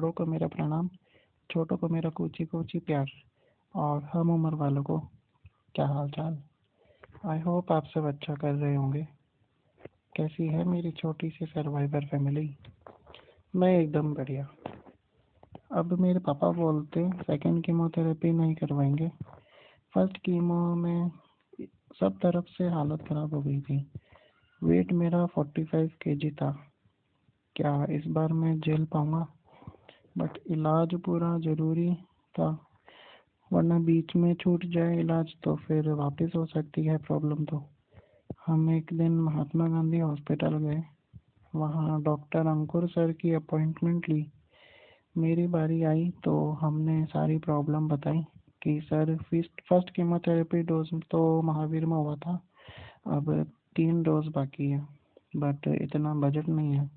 बड़ों को मेरा प्रणाम, छोटों को मेरा कूची कूची प्यार और हम उम्र वालों को क्या हाल चाल। आई होप आप सब अच्छा कर रहे होंगे। कैसी है मेरी छोटी सी सर्वाइवर फैमिली? मैं एकदम बढ़िया। अब मेरे पापा बोलते सेकंड कीमोथेरेपी नहीं करवाएंगे। फर्स्ट कीमो में सब तरफ से हालत खराब हो गई थी। वेट मेरा 45 kg था। क्या इस बार मैं झेल पाऊंगा? बट इलाज पूरा जरूरी था, वरना बीच में छूट जाए इलाज तो फिर वापस हो सकती है प्रॉब्लम। तो हम एक दिन महात्मा गांधी हॉस्पिटल गए। वहाँ डॉक्टर अंकुर सर की अपॉइंटमेंट ली। मेरी बारी आई तो हमने सारी प्रॉब्लम बताई कि सर फर्स्ट कीमोथेरेपी डोज तो महावीर में हुआ था, अब 3 डोज बाकी है, बट इतना बजट नहीं है।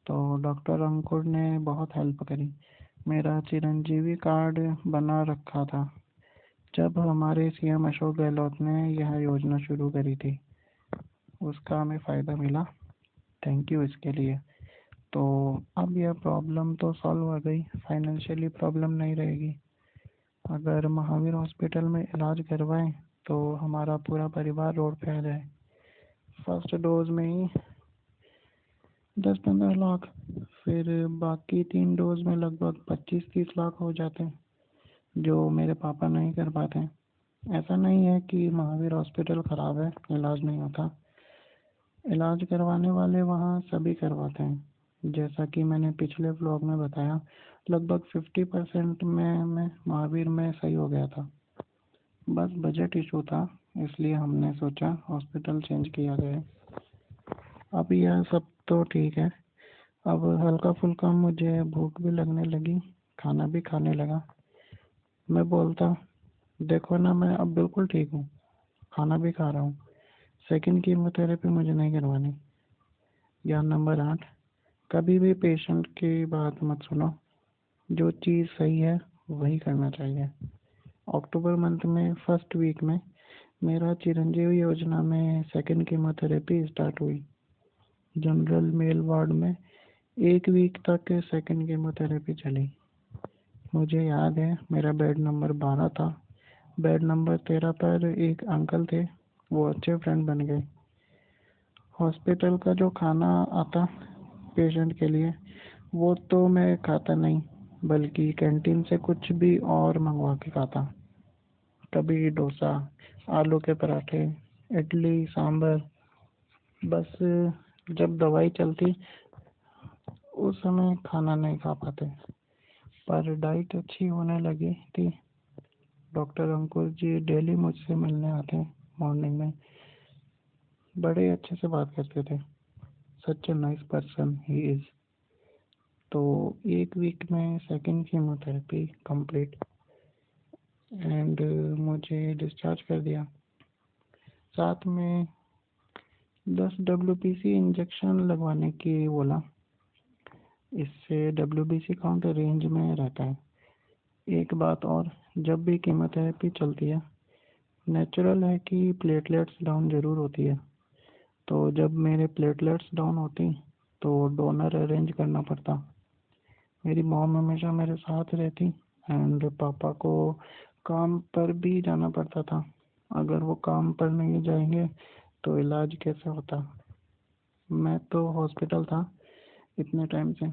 तो डॉक्टर अंकुर ने बहुत हेल्प करी। मेरा चिरंजीवी कार्ड बना रखा था जब हमारे सीएम अशोक गहलोत ने यह योजना शुरू करी थी। उसका हमें फ़ायदा मिला। थैंक यू इसके लिए। तो अब यह प्रॉब्लम तो सॉल्व हो गई, फाइनेंशियली प्रॉब्लम नहीं रहेगी। अगर महावीर हॉस्पिटल में इलाज करवाएं तो हमारा पूरा परिवार रोड पे आ जाए। फर्स्ट डोज में ही 10-15 लाख, फिर बाकी 3 डोज में लगभग 25-30 लाख हो जाते हैं, जो मेरे पापा नहीं कर पाते। ऐसा नहीं है कि महावीर हॉस्पिटल खराब है, इलाज नहीं होता। इलाज करवाने वाले वहाँ सभी करवाते हैं। जैसा कि मैंने पिछले व्लॉग में बताया, लगभग 50% में मैं महावीर में सही हो गया था। बस बजट इशू था, इसलिए हमने सोचा हॉस्पिटल चेंज किया जाए। अब यह सब तो ठीक है। अब हल्का फुल्का मुझे भूख भी लगने लगी, खाना भी खाने लगा। मैं बोलता, देखो ना मैं अब बिल्कुल ठीक हूँ, खाना भी खा रहा हूँ। सेकंड कीमोथेरेपी मुझे नहीं करवानी। ज्ञान नंबर 8, कभी भी पेशेंट की बात मत सुनो। जो चीज़ सही है वही करना चाहिए। अक्टूबर मंथ में फर्स्ट वीक में मेरा चिरंजीवी योजना में सेकंड कीमोथेरेपी स्टार्ट हुई। जनरल मेल वार्ड में 1 वीक तक सेकंड कीमोथेरेपी चली। मुझे याद है मेरा बेड नंबर 12 था। बेड नंबर 13 पर एक अंकल थे, वो अच्छे फ्रेंड बन गए। हॉस्पिटल का जो खाना आता पेशेंट के लिए, वो तो मैं खाता नहीं, बल्कि कैंटीन से कुछ भी और मंगवा के खाता। कभी डोसा, आलू के पराठे, इडली सांभर। बस जब दवाई चलती उस समय खाना नहीं खा पाते। पर डाइट अच्छी होने लगी थी। डॉक्टर अंकुर जी डेली मुझसे मिलने आते हैं मॉर्निंग में। बड़े अच्छे से बात करते थे। Such a nice person he is. तो 1 वीक में सेकंड कीमोथेरेपी कंप्लीट एंड मुझे डिस्चार्ज कर दिया। साथ में 10 WBC इंजेक्शन लगवाने की बोला। इससे WBC काउंट रेंज में रहता है। एक बात और, जब भी कीमोथेरेपी चलती है, नेचुरल है कि प्लेटलेट्स डाउन ज़रूर होती है। तो जब मेरे प्लेटलेट्स डाउन होती तो डोनर अरेंज करना पड़ता। मेरी मॉम हमेशा मेरे साथ रहती एंड पापा को काम पर भी जाना पड़ता था। अगर वो काम पर नहीं जाएंगे तो इलाज कैसे होता? मैं तो हॉस्पिटल था इतने टाइम से,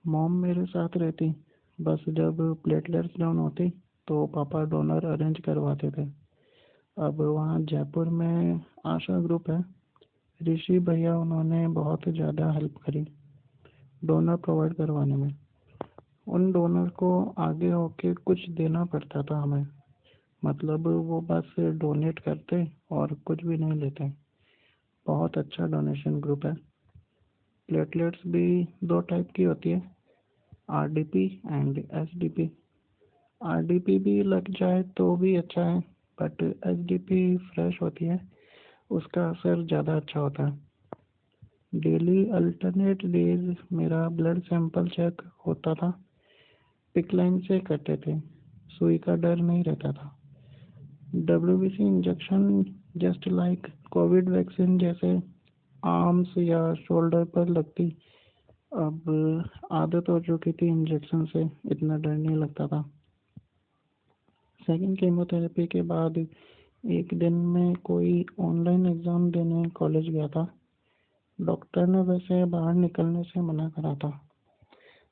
मॉम मेरे साथ रहती। बस जब प्लेटलेट्स डाउन होती तो पापा डोनर अरेंज करवाते थे। अब वहाँ जयपुर में आशा ग्रुप है, ऋषि भैया, उन्होंने बहुत ज़्यादा हेल्प करी डोनर प्रोवाइड करवाने में। उन डोनर को आगे होके कुछ देना पड़ता था हमें, मतलब वो बस डोनेट करते और कुछ भी नहीं लेते। बहुत अच्छा डोनेशन ग्रुप है। प्लेटलेट्स भी 2 टाइप की होती है, RDP एंड SDP। RDP भी लग जाए तो भी अच्छा है, बट SDP फ्रेश होती है, उसका असर ज़्यादा अच्छा होता है। डेली अल्टरनेट डेज मेरा ब्लड सैंपल चेक होता था। पिक लाइन से करते थे, सुई का डर नहीं रहता था। WBC injection just like Covid vaccine जैसे आर्म्स या शोल्डर पर लगती, अब आदत हो चुकी थी इंजेक्शन से, इतना डर नहीं लगता था। सेकंड कीमोथेरेपी के बाद एक दिन में कोई ऑनलाइन एग्ज़ाम देने कॉलेज गया था। डॉक्टर ने वैसे बाहर निकलने से मना करा था,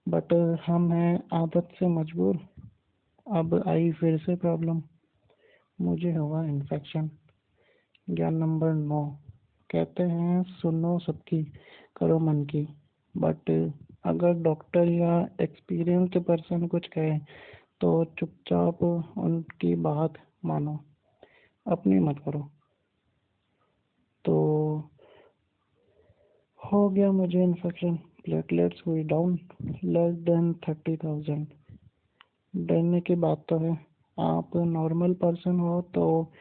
बट हम हैं आदत से मजबूर। अब आई फिर से प्रॉब्लम, मुझे हुआ इन्फेक्शन। ज्ञान नंबर 9, कहते हैं सुनो सबकी, करो मन की। बट अगर डॉक्टर या एक्सपीरियंस्ड पर्सन कुछ कहे तो चुपचाप उनकी बात मानो, अपनी मत करो। तो हो गया मुझे इन्फेक्शन, प्लेटलेट्स हुई डाउन, लेस देन 30,000। डरने की बात तो है, आप नॉर्मल पर्सन हो तो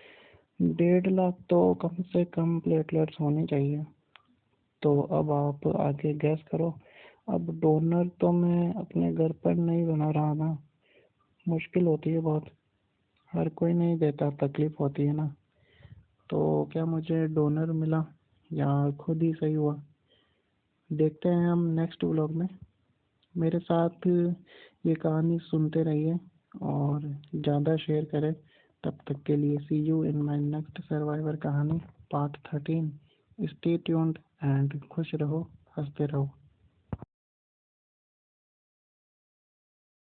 1.5 लाख तो कम से कम प्लेटलेट्स होनी चाहिए। तो अब आप आगे गैस करो। अब डोनर तो मैं अपने घर पर नहीं बना रहा ना, मुश्किल होती है बहुत, हर कोई नहीं देता, तकलीफ होती है ना। तो क्या मुझे डोनर मिला या खुद ही सही हुआ? देखते हैं हम नेक्स्ट व्लॉग में। मेरे साथ ये कहानी सुनते रहिए और ज़्यादा शेयर करें। तब तक के लिए see you in my next survivor कहानी पार्ट 13। स्टे ट्यून्ड एंड खुश रहो, हंसते रहो।